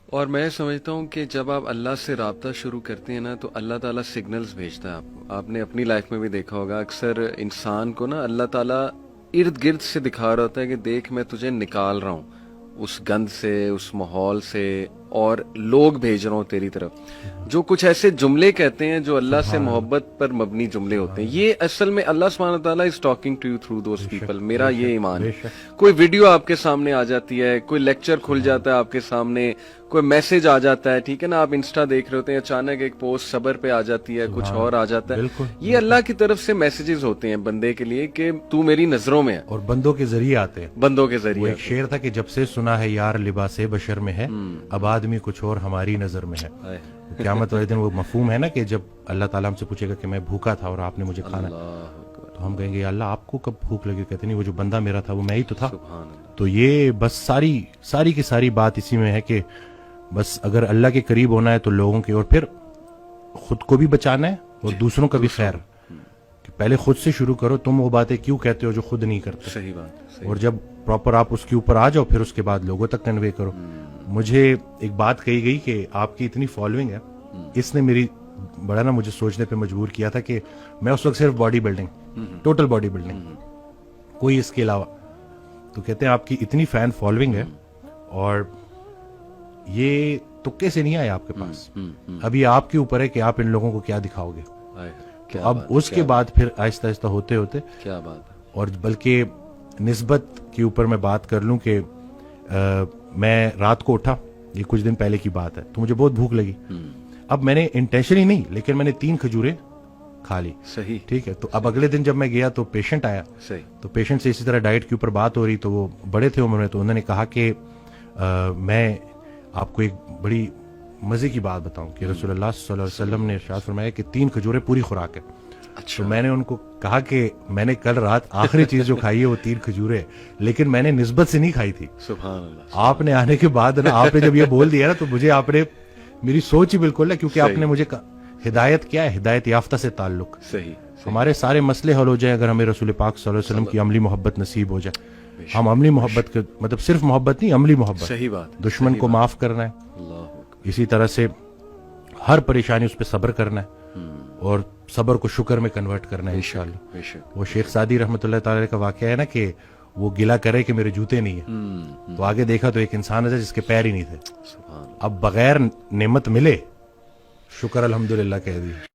اور میں سمجھتا ہوں کہ جب آپ اللہ سے رابطہ شروع کرتے ہیں نا تو اللہ تعالیٰ سگنلز بھیجتا ہے آپ کو. آپ نے اپنی لائف میں بھی دیکھا ہوگا اکثر انسان کو نا اللہ تعالیٰ ارد گرد سے دکھا رہا ہوتا ہے کہ دیکھ میں تجھے نکال رہا ہوں اس گند سے، اس ماحول سے، اور لوگ بھیج رہا ہوں تیری طرف جو کچھ ایسے جملے کہتے ہیں جو اللہ سے محبت پر مبنی جملے ہوتے ہیں. یہ اصل میں اللہ سبحانہ تعالیٰ is talking to you through those people. میرا یہ ایمان ہے. کوئی ویڈیو آپ کے سامنے آ جاتی ہے، کوئی لیکچر کھل جاتا ہے آپ کے سامنے، کوئی میسج آ جاتا ہے، ٹھیک ہے نا، آپ انسٹا دیکھ رہے ہوتے ہیں، اچانک ایک پوسٹ صبر پہ آ جاتی ہے، کچھ اور آ جاتا ہے. یہ اللہ کی طرف سے میسیجز ہوتے ہیں بندے کے لیے کہ تو میری نظروں میں ہے. اور بندوں کے ذریعے آتے ہیں. بندوں کے وہ ذریعے ایک شعر تھا کہ جب سے سنا ہے یار لباس بشر میں ہے، اب آدمی کچھ اور ہماری نظر میں ہے. قیامت والے دن وہ مفہوم ہے نا کہ جب اللہ تعالیٰ ہم سے پوچھے گا کہ میں بھوکا تھا اور آپ نے مجھے کھانا، تو ہم کہیں گے یا اللہ آپ کو کب بھوک لگی؟ کہتے نہیں، وہ جو بندہ میرا تھا وہ میں ہی تو تھا. تو یہ بس ساری کی ساری بات اسی میں ہے کہ بس اگر اللہ کے قریب ہونا ہے تو لوگوں کے، اور پھر خود کو بھی بچانا ہے اور دوسروں کا بھی خیر. کہ پہلے خود سے شروع کرو. تم وہ باتیں کیوں کہتے ہو جو خود نہیں کرتے؟ صحیح بات. اور جب پراپر آپ اس کے اوپر آ جاؤ پھر اس کے بعد لوگوں تک کنوے کرو. مجھے ایک بات کہی گئی کہ آپ کی اتنی فالوئنگ ہے، اس نے میری بڑا نا مجھے سوچنے پہ مجبور کیا تھا کہ میں اس وقت صرف body building, total body building, کوئی اس کے علاوہ. تو کہتے ہیں آپ کی اتنی فین فالوئنگ ہے اور یہ تکے سے نہیں آیا آپ کے پاس. ابھی آپ کے اوپر ہے کہ آپ ان لوگوں کو کیا دکھاؤ گے. تو اب اس کے بعد پھر آہستہ آہستہ ہوتے ہوتے، کیا بات ہے. اور بلکہ نسبت کے اوپر میں بات کر لوں کہ میں رات کو اٹھا، یہ کچھ دن پہلے کی بات ہے، تو مجھے بہت بھوک لگی. اب میں نے انٹینشنلی نہیں لیکن میں نے 3 کھجوریں کھا لی. صحیح. ٹھیک ہے. تو اب اگلے دن جب میں گیا تو پیشنٹ آیا. صحیح. تو پیشنٹ سے اسی طرح ڈائٹ کے اوپر بات ہو رہی، تو وہ بڑے تھے عمر میں، تو انہوں نے کہا کہ میں آپ کو ایک بڑی مزے کی بات بتاؤں کہ رسول اللہ صلی اللہ علیہ وسلم نے ارشاد فرمایا کہ 3 کھجوریں پوری خوراک ہے. تو میں نے ان کو کہا کہ میں نے کل رات آخری چیز جو کھائی ہے وہ 3 کھجوریں، لیکن میں نے نسبت سے نہیں کھائی تھی. سبحان اللہ. آپ نے آنے کے بعد نا، آپ نے جب یہ بول دیا نا تو مجھے آپ نے، میری سوچ ہی بالکل ہے، کیونکہ آپ نے مجھے ہدایت کیا ہے، ہدایت یافتہ سے تعلق. صحیح. ہمارے سارے مسئلے حل ہو جائیں اگر ہمیں رسول پاک صلی اللہ علیہ وسلم کی عملی محبت نصیب ہو جائے. ہم عملی محبت کے مطلب صرف محبت نہیں، عملی محبت. صحیح بات. دشمن کو معاف کرنا ہے، اسی طرح سے ہر پریشانی اس پہ صبر کرنا ہے، اور صبر کو شکر میں کنورٹ کرنا ہے انشاءاللہ. وہ شیخ سعدی رحمۃ اللہ تعالی کا واقعہ ہے نا کہ وہ گلا کرے کہ میرے جوتے نہیں ہیں، تو آگے دیکھا تو ایک انسان ہے جس کے پیر ہی نہیں تھے. اب بغیر نعمت ملے شکر الحمدللہ کہہ دی.